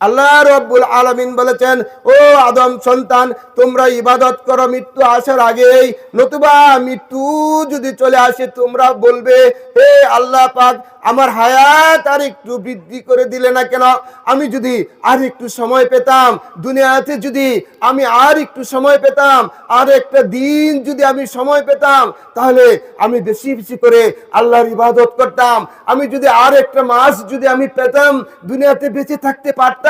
আল্লাহ রাব্বুল আলামিন বলেছেন, ও আদম সন্তান, তোমরা ইবাদত করো মৃত্যু আসার আগেই, নতুবা মৃত্যু যদি চলে আসে তোমরা বলবে, হে আল্লাহ পাক, আমার হায়াত আর একটু বৃদ্ধি করে দিলে না কেন? আমি যদি আর একটু সময় পেতাম দুনিয়াতে, যদি আমি আর একটু সময় পেতাম, আর একটা দিন যদি আমি সময় পেতাম, তাহলে আমি বেশি বেশি করে আল্লাহর ইবাদত করতাম। আমি যদি আর একটা মাস যদি আমি পেতাম, দুনিয়াতে বেঁচে থাকতে পারতাম,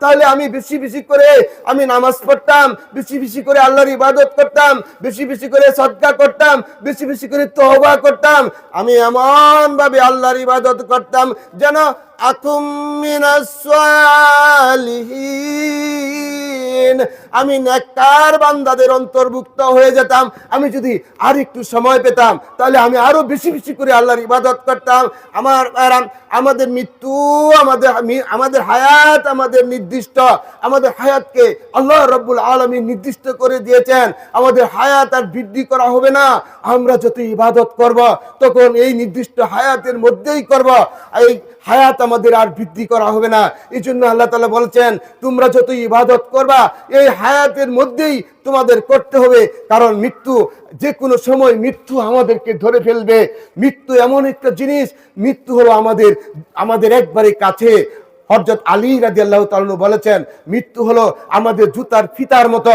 তাহলে আমি বেশি বেশি করে আমি নামাজ পড়তাম, বেশি বেশি করে আল্লাহর ইবাদত করতাম, বেশি বেশি করে সদকা করতাম, বেশি বেশি করে তওবা করতাম। আমি এমন ভাবে আল্লাহর ইবাদত করতাম যেন আকুম মিনাস সালিহিন, আমি নেককার বান্দাদের অন্তর্ভুক্ত হয়ে যেতাম। আমি যদি আর একটু সময় পেতাম, তাহলে আমি আরো বেশি বেশি করে আল্লাহর ইবাদত করতাম। আমাদের মৃত্যু, আমাদের হায়াত, আমাদের নির্দিষ্ট, আমাদের হায়াতকে আল্লাহ রাব্বুল আলামিন নির্দিষ্ট করে দিয়েছেন। আমাদের হায়াত আর বৃদ্ধি করা হবে না। আমরা যত ইবাদত করব, তখন এই নির্দিষ্ট হায়াতের মধ্যেই করব। এই হায়াত আমাদের আর বৃদ্ধি করা হবে না। এই জন্য আল্লাহ তাআলা বলছেন, তোমরা যত ইবাদত করবা, এই হায়াতের মধ্যেই তোমাদের করতে হবে। কারণ মৃত্যু, যে কোনো সময় মৃত্যু আমাদেরকে ধরে ফেলবে। মৃত্যু এমন একটা জিনিস, মৃত্যু হলো আমাদের একবারে কাছে। হযরত আলী রাদিয়াল্লাহু তাআলা বলেছেন, মৃত্যু হলো আমাদের জুতার ফিতার মতো,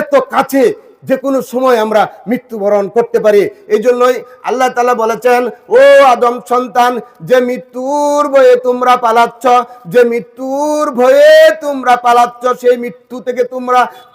এত কাছে, যে কোনো সময় আমরা মৃত্যুবরণ করতে পারি। এই জন্যই আল্লাহ তাআলা বলেছেন, ও আদম সন্তান, যে মৃত্যুর ভয়ে তোমরা পালাচ্ছ, যে মৃত্যুর ভয়ে তোমরা পালাচ্ছ, সেই মৃত্যু থেকে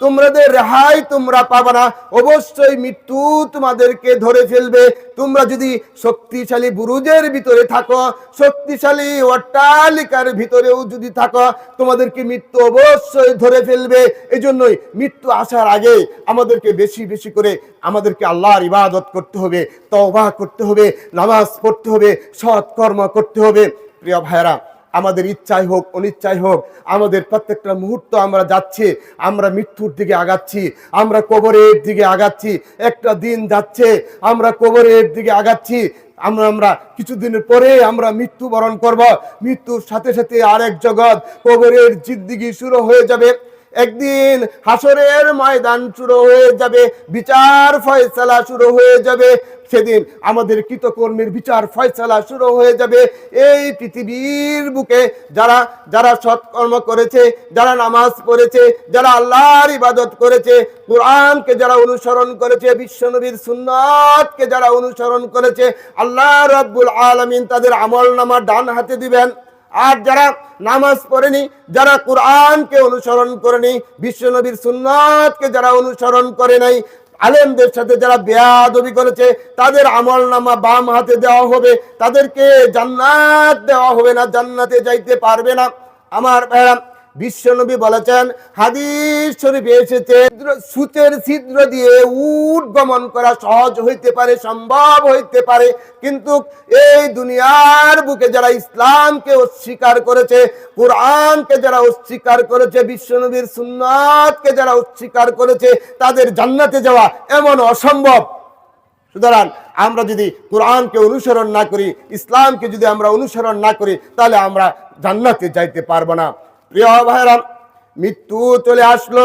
তোমাদের রেহাই তোমরা পাবে না। অবশ্যই মৃত্যু তোমাদেরকে ধরে ফেলবে। তোমরা যদি শক্তিশালী বুরুজের ভিতরে থাকো, শক্তিশালী অট্টালিকার ভিতরেও যদি থাকো, তোমাদেরকে মৃত্যু অবশ্যই ধরে ফেলবে। এই জন্যই মৃত্যু আসার আগে আমাদেরকে বেশি বেশি করে আমাদেরকে আল্লাহর ইবাদত করতে হবে, তওবা করতে হবে, নামাজ পড়তে হবে, সৎ কর্ম করতে হবে। প্রিয় ভাইরা, আমাদের ইচ্ছাই হোক অনিচ্ছাই হোক, আমাদের প্রত্যেকটা মুহূর্ত আমরা যাচ্ছি, আমরা মৃত্যুর দিকে আগাচ্ছি, আমরা কবরের দিকে আগাচ্ছি। একটা দিন যাচ্ছে, আমরা কবরের দিকে আগাচ্ছি। আমরা কিছুদিনের পরে আমরা মৃত্যুবরণ করব। মৃত্যুর সাথে সাথে আরেক জগৎ, কবরের জিন্দেগি শুরু হয়ে যাবে। একদিন হাসরের ময়দান শুরু হয়ে যাবে, বিচার ফয়সালা শুরু হয়ে যাবে। সেদিন আমাদের কৃতকর্মের বিচার ফয়সালা শুরু হয়ে যাবে। এই পৃথিবীর বুকে যারা সৎকর্ম করেছে, যারা নামাজ পড়েছে, যারা আল্লাহর ইবাদত করেছে, কোরআনকে যারা অনুসরণ করেছে, বিশ্বনবীর সুন্নাতকে যারা অনুসরণ করেছে, আল্লাহ রাব্বুল আলামিন তাদের আমলনামা ডান হাতে দিবেন। আর যারা নামাজ পড়েনি, যারা কোরআনকে অনুসরণ করেনি, বিশ্বনবীর সুন্নাতকে যারা অনুসরণ করে নাই, আলেমদের সাথে যারা বেয়াদবি করেছে, তাদের আমলনামা বাম হাতে দেওয়া হবে। তাদেরকে জান্নাত দেওয়া হবে না, জান্নাতে যাইতে পারবে না। আমার বিশ্বনবী বলেছেন, হাদিস শরীফে এসেছে, সূচের ছিদ্র দিয়ে উট গমন করা সহজ হইতে পারে, সম্ভব হইতে পারে, কিন্তু এই দুনিয়ার বুকে যারা ইসলামকে অস্বীকার করেছে, কোরআনকে যারা অস্বীকার করেছে, বিশ্বনবীর সুন্নাতকে যারা অস্বীকার করেছে, তাদের জান্নাতে যাওয়া এমন অসম্ভব। সুতরাং আমরা যদি কোরআনকে অনুসরণ না করি, ইসলামকে যদি আমরা অনুসরণ না করি, তাহলে আমরা জান্নাতে যাইতে পারবো না। প্রিয় ভাইরা, মৃত্যু চলে আসলো।